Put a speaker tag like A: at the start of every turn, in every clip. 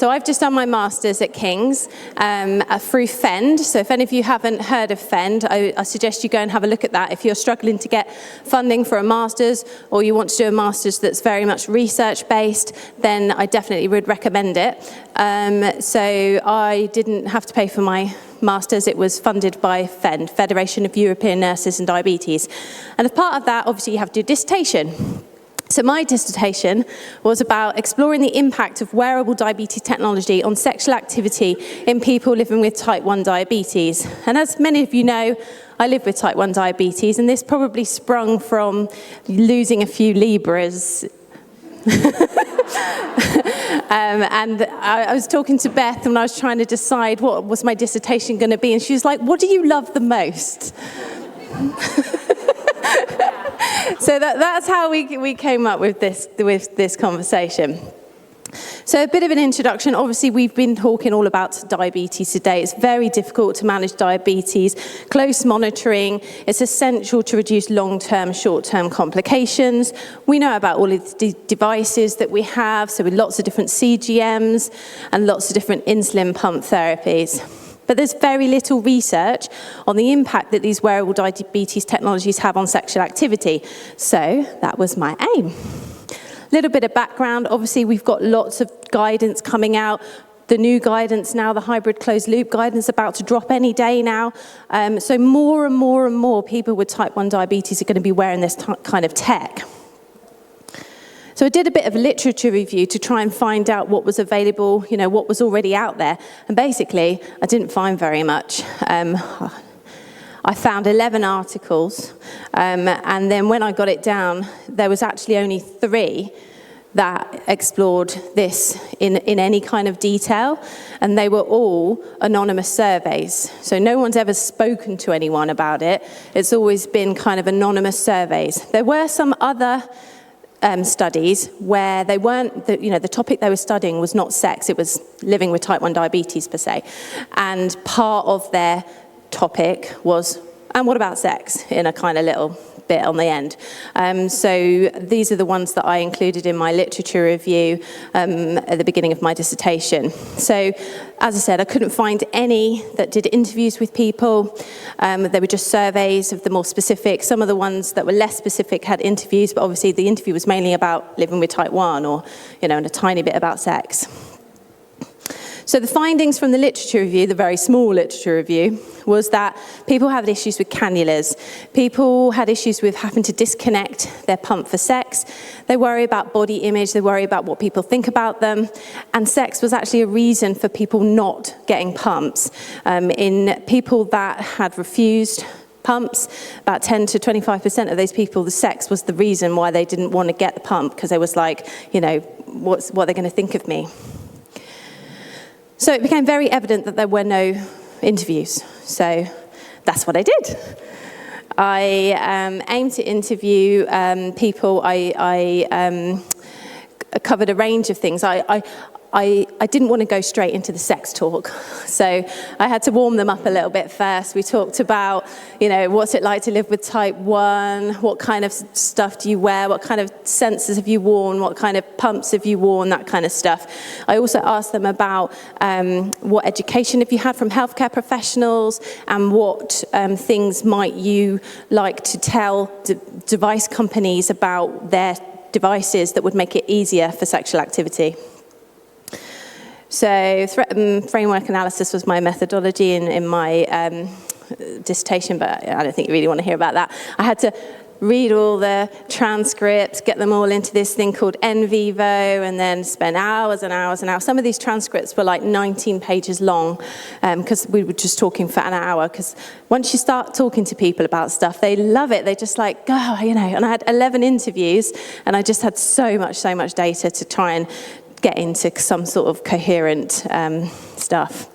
A: So I've just done my master's at King's through FEND. So if any of you haven't heard of FEND, I suggest you go and have a look at that. If you're struggling to get funding for a master's, or you want to do a master's that's very much research-based, then I definitely would recommend it. So I didn't have to pay for my master's. It was funded by FEND, Federation of European Nurses and Diabetes. And as part of that, obviously you have to do a dissertation. So my dissertation was about exploring the impact of wearable diabetes technology on sexual activity in people living with type 1 diabetes. And as many of you know, I live with type 1 diabetes, and this probably sprung from losing a few Libras. And I was talking to Beth when I was trying to decide what was my dissertation going to be, and she was like, "What do you love the most?" So that's how we came up with this conversation. So a bit of an introduction. Obviously, we've been talking all about diabetes today. It's very difficult to manage diabetes. Close monitoring is essential to reduce long-term, short-term complications. We know about all of the devices that we have, so with lots of different CGMs and lots of different insulin pump therapies. But there's very little research on the impact that these wearable diabetes technologies have on sexual activity. So that was my aim. A little bit of background. Obviously, we've got lots of guidance coming out. The new guidance now, the hybrid closed loop guidance, about to drop any day now. So more and more and more people with type 1 diabetes are going to be wearing this kind of tech. So I did a bit of a literature review to try and find out what was available, what was already out there. And basically, I didn't find very much. I found 11 articles, and then when I got it down, there was actually only 3 that explored this in any kind of detail, and they were all anonymous surveys. So no one's ever spoken to anyone about it. It's always been kind of anonymous surveys. There were some other studies where they weren't, the topic they were studying was not sex, it was living with type 1 diabetes per se. And part of their topic was, and what about sex, in a kind of little bit on the end. So these are the ones that I included in my literature review at the beginning of my dissertation. So as I said, I couldn't find any that did interviews with people. They were just surveys of the more specific. Some of the ones that were less specific had interviews, but obviously the interview was mainly about living with type 1 or, and a tiny bit about sex. So the findings from the literature review, the very small literature review, was that people had issues with cannulas. People had issues with having to disconnect their pump for sex. They worry about body image. They worry about what people think about them. And sex was actually a reason for people not getting pumps. In people that had refused pumps, about 10 to 25% of those people, the sex was the reason why they didn't want to get the pump, because they was like, what are they going to think of me? So it became very evident that there were no interviews. So that's what I did. I aimed to interview people. I covered a range of things. I didn't want to go straight into the sex talk. So I had to warm them up a little bit first. We talked about, what's it like to live with type 1? What kind of stuff do you wear? What kind of sensors have you worn? What kind of pumps have you worn? That kind of stuff. I also asked them about what education have you had from healthcare professionals, and what things might you like to tell device companies about their devices that would make it easier for sexual activity. So threat framework analysis was my methodology in my dissertation, but I don't think you really want to hear about that. I had to read all the transcripts, get them all into this thing called NVivo, and then spend hours and hours and hours. Some of these transcripts were like 19 pages long, because we were just talking for an hour, because once you start talking to people about stuff, they love it. They just like, and I had 11 interviews, and I just had so much data to try and get into some sort of coherent stuff.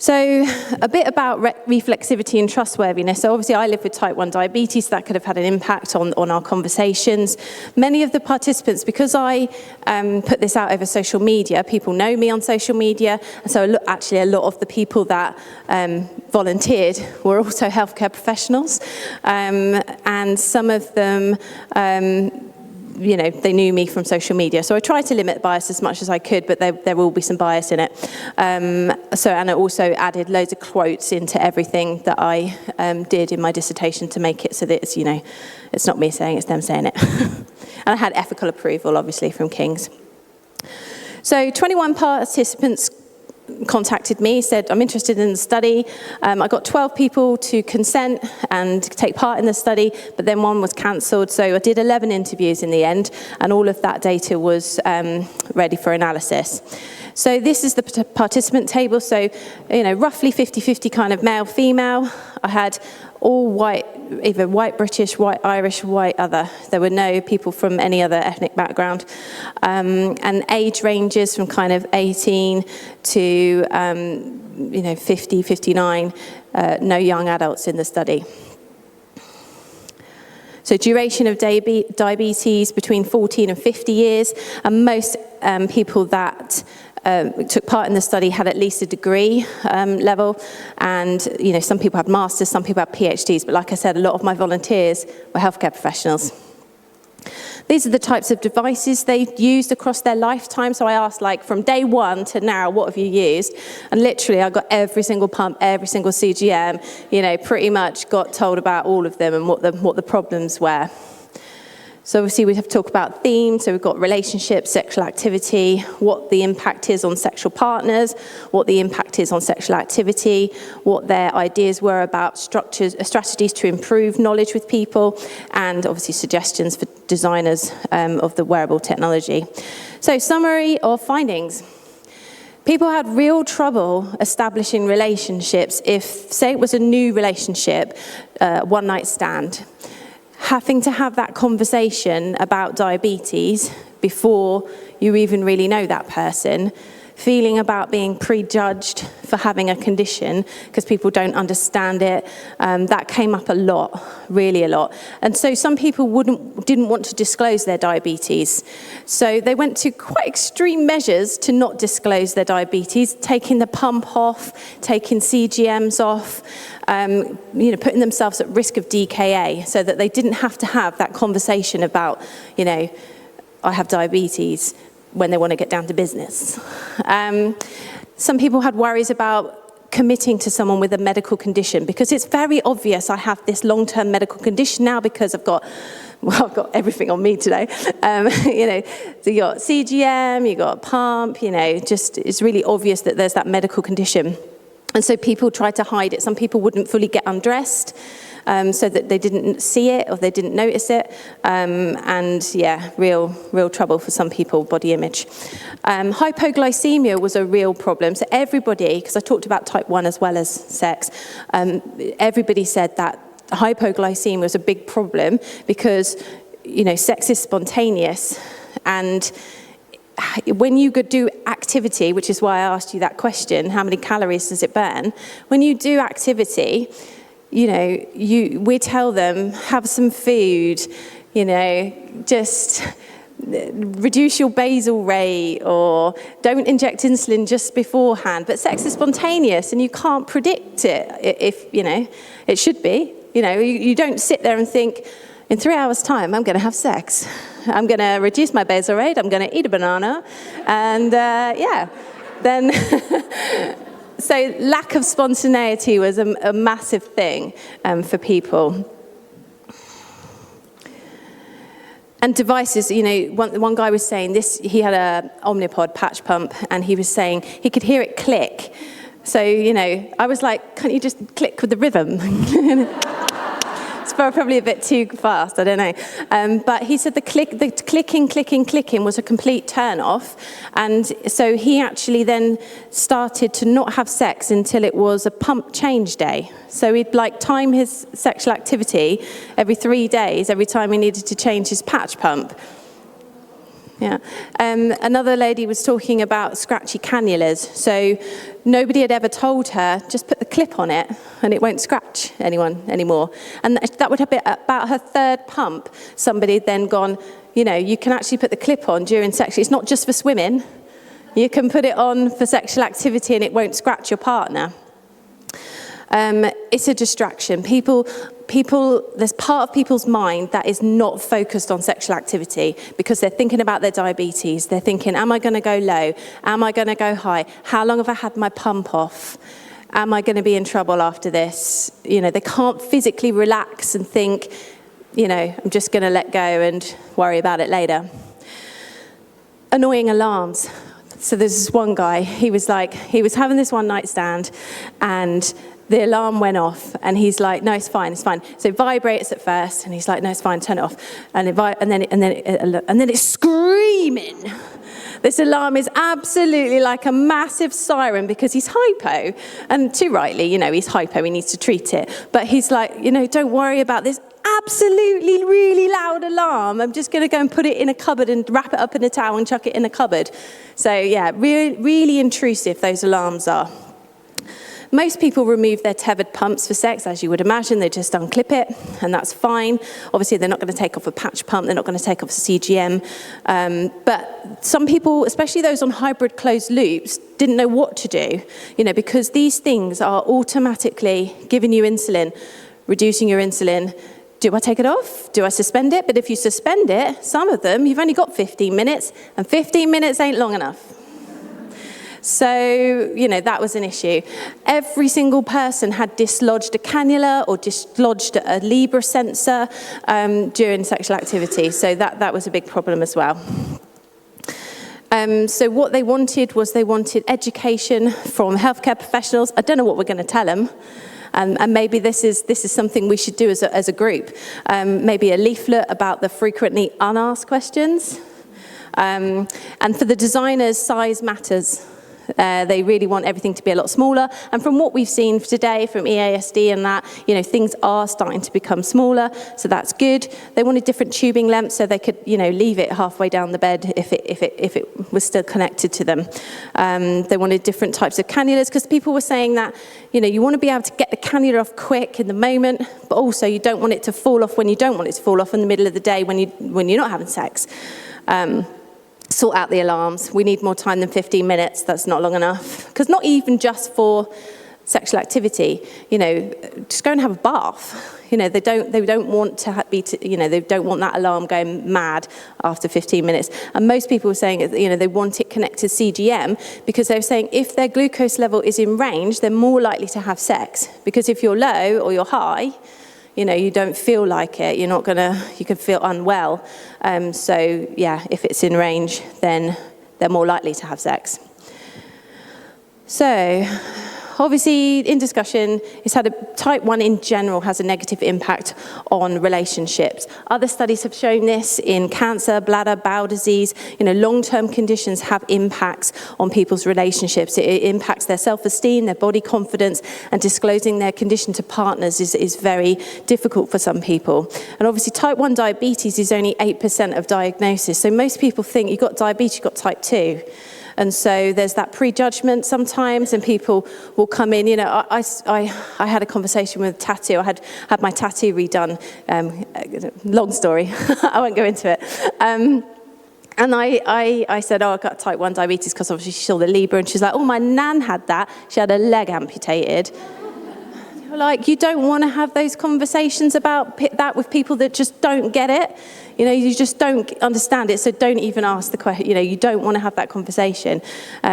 A: So a bit about reflexivity and trustworthiness. So obviously I live with type 1 diabetes, so that could have had an impact on our conversations. Many of the participants, because I put this out over social media, people know me on social media, and so actually a lot of the people that volunteered were also healthcare professionals, and some of them they knew me from social media. So I tried to limit bias as much as I could, but there will be some bias in it. And I also added loads of quotes into everything that I did in my dissertation to make it so that it's not me saying, it's them saying it. And I had ethical approval, obviously, from King's. So 21 participants contacted me, said, I'm interested in the study. I got 12 people to consent and take part in the study, but then one was cancelled. So I did 11 interviews in the end, and all of that data was ready for analysis. So this is the participant table. So, roughly 50-50 kind of male, female. I had all white, either white British, white Irish, white other. There were no people from any other ethnic background. And age ranges from kind of 18 to, 50, 59, no young adults in the study. So duration of diabetes between 14 and 50 years, and most people that took part in the study had at least a degree level, and some people had masters, some people had PhDs, but like I said, a lot of my volunteers were healthcare professionals. These are the types of devices they used across their lifetime. So I asked, from day one to now, what have you used? And literally, I got every single pump, every single CGM, pretty much got told about all of them and what the problems were. So obviously we have to talk about themes. So we've got relationships, sexual activity, what the impact is on sexual partners, what the impact is on sexual activity, what their ideas were about strategies to improve knowledge with people, and obviously suggestions for designers of the wearable technology. So summary of findings. People had real trouble establishing relationships if, say it was a new relationship, one night stand. Having to have that conversation about diabetes before you even really know that person, feeling about being prejudged for having a condition because people don't understand it, that came up a lot, really a lot. And so some people didn't want to disclose their diabetes. So they went to quite extreme measures to not disclose their diabetes, taking the pump off, taking CGMs off, putting themselves at risk of DKA so that they didn't have to have that conversation about, I have diabetes, when they want to get down to business. Some people had worries about committing to someone with a medical condition because it's very obvious I have this long-term medical condition now because I've got everything on me today. So you got CGM, you got pump, just it's really obvious that there's that medical condition. And so people tried to hide it. Some people wouldn't fully get undressed so that they didn't see it or they didn't notice it. Real trouble for some people, body image. Hypoglycemia was a real problem. So everybody, because I talked about type 1 as well as sex, everybody said that hypoglycemia was a big problem because, sex is spontaneous. And when you do activity, which is why I asked you that question, how many calories does it burn? When you do activity, we tell them, have some food, just reduce your basal rate or don't inject insulin just beforehand. But sex is spontaneous and you can't predict it if, it should be. You don't sit there and think, in 3 hours' time, I'm going to have sex. I'm going to reduce my basal rate. I'm going to eat a banana. And then... So lack of spontaneity was a massive thing for people. And devices, one guy was saying this, he had a Omnipod patch pump, and he was saying he could hear it click. So, I was like, can't you just click with the rhythm? It's probably a bit too fast, I don't know. But he said the clicking was a complete turn-off. And so he actually then started to not have sex until it was a pump change day. So he'd time his sexual activity every 3 days, every time he needed to change his patch pump. Yeah. Another lady was talking about scratchy cannulas. So nobody had ever told her, just put the clip on it and it won't scratch anyone anymore. And that would have been about her third pump. Somebody had then gone, you can actually put the clip on during sex. It's not just for swimming. You can put it on for sexual activity and it won't scratch your partner. It's a distraction. People there's part of people's mind that is not focused on sexual activity because they're thinking about their diabetes. They're thinking, am I going to go low? Am I going to go high? How long have I had my pump off? Am I going to be in trouble after this? They can't physically relax and think, I'm just going to let go and worry about it later. Annoying alarms. So there's this one guy, he was having this one night stand and the alarm went off and he's like, no, it's fine. So it vibrates at first and he's like, no, it's fine, turn it off. And then it's screaming. This alarm is absolutely like a massive siren because he's hypo. And too rightly, he's hypo, he needs to treat it. But he's like, don't worry about this absolutely really loud alarm. I'm just going to go and put it in a cupboard and wrap it up in a towel and chuck it in a cupboard. So yeah, really, really intrusive those alarms are. Most people remove their tethered pumps for sex, as you would imagine. They just unclip it, and that's fine. Obviously, they're not going to take off a patch pump. They're not going to take off a CGM. But some people, especially those on hybrid closed loops, didn't know what to do, because these things are automatically giving you insulin, reducing your insulin. Do I take it off? Do I suspend it? But if you suspend it, some of them, you've only got 15 minutes, and 15 minutes ain't long enough. So, that was an issue. Every single person had dislodged a cannula or dislodged a Libra sensor during sexual activity. So that was a big problem as well. So what they wanted was education from healthcare professionals. I don't know what we're going to tell them. And maybe this is something we should do as a group. Maybe a leaflet about the frequently unasked questions. And for the designers, size matters. They really want everything to be a lot smaller. And from what we've seen today from EASD and that, things are starting to become smaller. So that's good. They wanted different tubing lengths so they could, leave it halfway down the bed if it was still connected to them. They wanted different types of cannulas because people were saying that, you want to be able to get the cannula off quick in the moment, but also you don't want it to fall off when you don't want it to fall off in the middle of the day when you're not having sex. Sort out the alarms. We need more time than 15 minutes. That's not long enough. Because not even just for sexual activity, just go and have a bath. They don't want to they don't want that alarm going mad after 15 minutes. And most people were saying, they want it connected to CGM because they were saying if their glucose level is in range, they're more likely to have sex. Because if you're low or you're high, you don't feel like it. You can feel unwell. So yeah, if it's in range, then they're more likely to have sex. So obviously, in discussion, it's had type 1 in general has a negative impact on relationships. Other studies have shown this in cancer, bladder, bowel disease. Long-term conditions have impacts on people's relationships. It impacts their self-esteem, their body confidence, and disclosing their condition to partners is very difficult for some people. And obviously, type 1 diabetes is only 8% of diagnosis. So most people think you've got diabetes, you've got type 2. And so there's that prejudgment sometimes, and people will come in. I had a conversation with a tattoo. I had my tattoo redone. Long story. I won't go into it. And I said, I've got type 1 diabetes because obviously she saw the Libra, and she's like, my nan had that. She had her leg amputated. You don't want to have those conversations about that with people that just don't get it. You just don't understand it, so don't even ask the question. You don't want to have that conversation.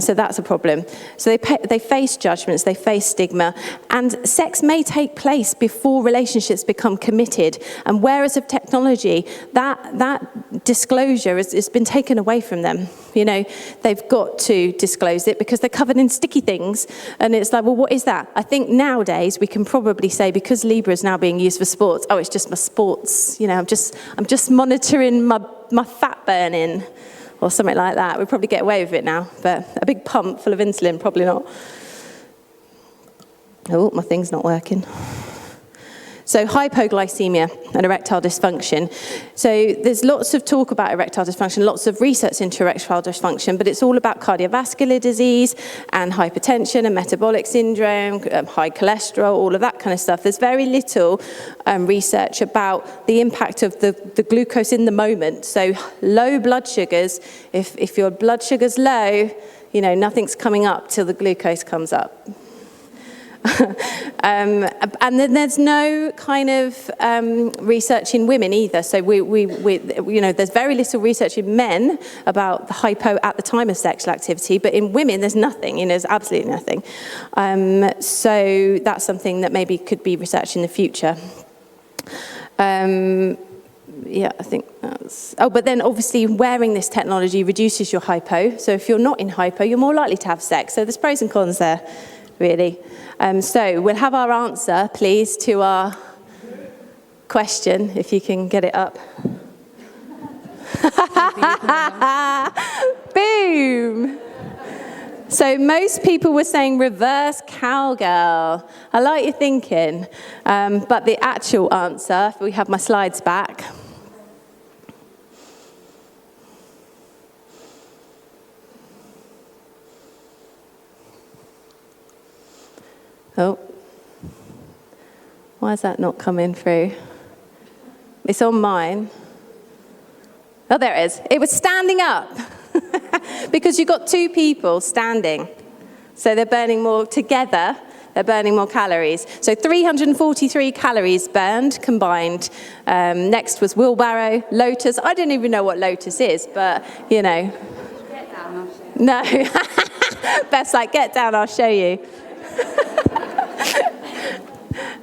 A: So that's a problem. So they face judgments, they face stigma, and sex may take place before relationships become committed. And whereas of technology, that disclosure has been taken away from them. They've got to disclose it because they're covered in sticky things. And it's like, well, what is that? I think nowadays we can probably say, because Libra is now being used for sports, it's just my sports. I'm just monitoring my fat burning or something like that. We'd probably get away with it now, but a big pump full of insulin, probably not. Oh, my thing's not working. So hypoglycemia and erectile dysfunction. So there's lots of talk about erectile dysfunction, lots of research into erectile dysfunction, but it's all about cardiovascular disease and hypertension and metabolic syndrome, high cholesterol, all of that kind of stuff. There's very little research about the impact of the glucose in the moment. So low blood sugars, if your blood sugar's low, nothing's coming up till the glucose comes up. And then there's no kind of research in women either. So there's very little research in men about the hypo at the time of sexual activity, but in women there's nothing, there's absolutely nothing. So that's something that maybe could be researched in the future. Yeah, I think that's... Oh, but then obviously wearing this technology reduces your hypo. So if you're not in hypo, you're more likely to have sex. So there's pros and cons there, really. So we'll have our answer, please, to our question, if you can get it up. Boom! So most people were saying reverse cowgirl. I like your thinking. But the actual answer, if we have my slides back... Oh, why is that not coming through? It's on mine. Oh, there it is. It was standing up. Because you've got two people standing. So they're burning more together, they're burning more calories. So 343 calories burned combined. Next was wheelbarrow, lotus. I don't even know what lotus is, but, Get down, I'll show you. No. Beth's like, get down, I'll show you.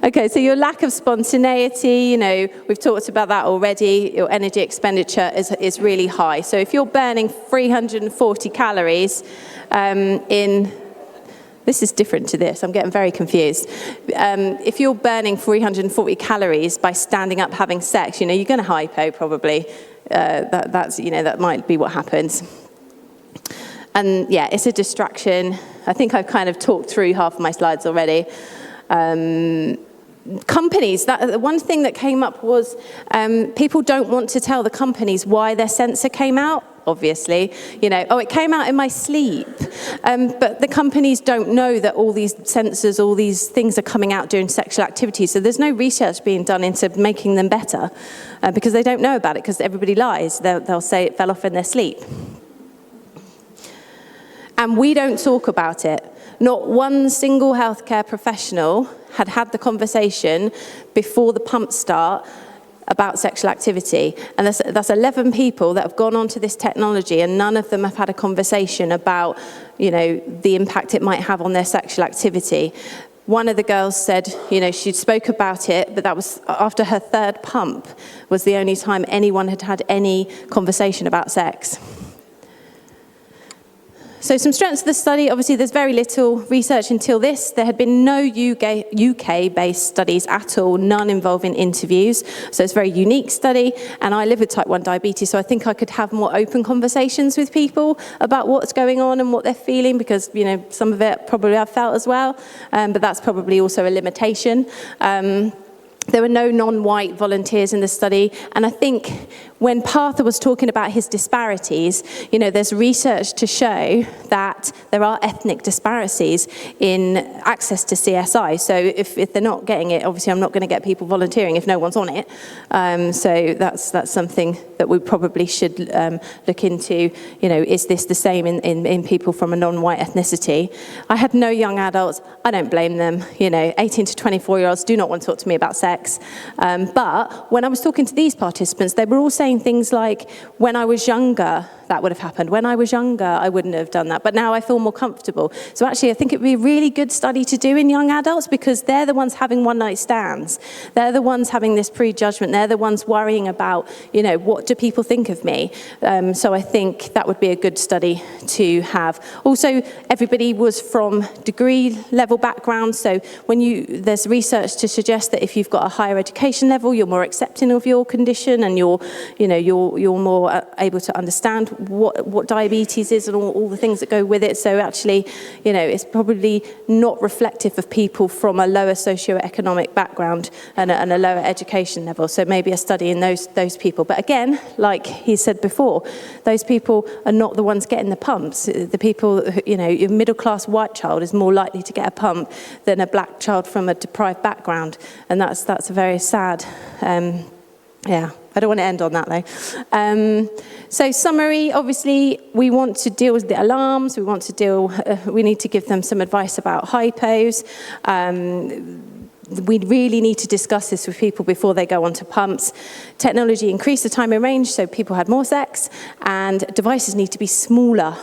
A: Okay, so your lack of spontaneity, we've talked about that already. Your energy expenditure is really high. So if you're burning 340 calories this is different to this, I'm getting very confused. If you're burning 340 calories by standing up having sex, you're going to hypo probably. That might be what happens. And yeah, it's a distraction. I think I've kind of talked through half of my slides already. Companies, the one thing that came up was people don't want to tell the companies why their sensor came out, obviously. It came out in my sleep. But the companies don't know that all these sensors, all these things are coming out during sexual activity. So there's no research being done into making them better because they don't know about it, because everybody lies. They'll say it fell off in their sleep. And we don't talk about it. Not one single healthcare professional had the conversation before the pump start about sexual activity. And that's 11 people that have gone onto this technology, and none of them have had a conversation about, the impact it might have on their sexual activity. One of the girls said, she spoke about it, but that was after her third pump was the only time anyone had had any conversation about sex. So some strengths of the study, obviously there's very little research until this. There had been no UK-based studies at all, none involving interviews. So it's a very unique study, and I live with type 1 diabetes, so I think I could have more open conversations with people about what's going on and what they're feeling, because some of it probably I've felt as well, but that's probably also a limitation. There were no non-white volunteers in the study, and I think when Partha was talking about his disparities, there's research to show that there are ethnic disparities in access to CSI. So if they're not getting it, obviously I'm not going to get people volunteering if no one's on it. So that's something that we probably should look into. Is this the same in people from a non-white ethnicity? I had no young adults. I don't blame them. 18 to 24-year-olds do not want to talk to me about sex. But when I was talking to these participants, they were all saying things like, when I was younger, that would have happened. When I was younger, I wouldn't have done that. But now I feel more comfortable. So actually, I think it would be a really good study to do in young adults, because they're the ones having one-night stands. They're the ones having this prejudgment. They're the ones worrying about, what do people think of me? So I think that would be a good study to have. Also, everybody was from degree level backgrounds. So there's research to suggest that if you've got a higher education level, you're more accepting of your condition, and you're more able to understand what diabetes is and all the things that go with it. So actually, it's probably not reflective of people from a lower socioeconomic background and a lower education level. So maybe a study in those people. But again, like he said before, those people are not the ones getting the pumps. The people, your middle-class white child is more likely to get a pump than a black child from a deprived background. And that's a very sad, I don't want to end on that though. So summary, obviously we want to deal with the alarms, we need to give them some advice about hypos. we really need to discuss this with people before they go onto pumps. Technology increased the time in range, so people had more sex, and devices need to be smaller.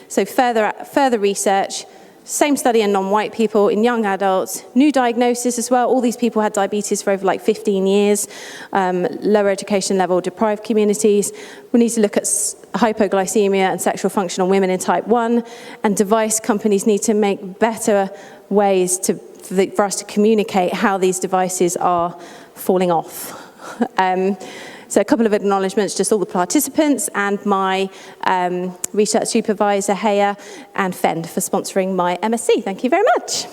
A: So further research, same study in non-white people, in young adults, new diagnosis as well. All these people had diabetes for over like 15 years, lower education level, deprived communities. We need to look at hypoglycemia and sexual function on women in type 1, and device companies need to make better ways for us to communicate how these devices are falling off. So a couple of acknowledgements, just all the participants and my research supervisor, Haya, and FEND for sponsoring my MSc. Thank you very much.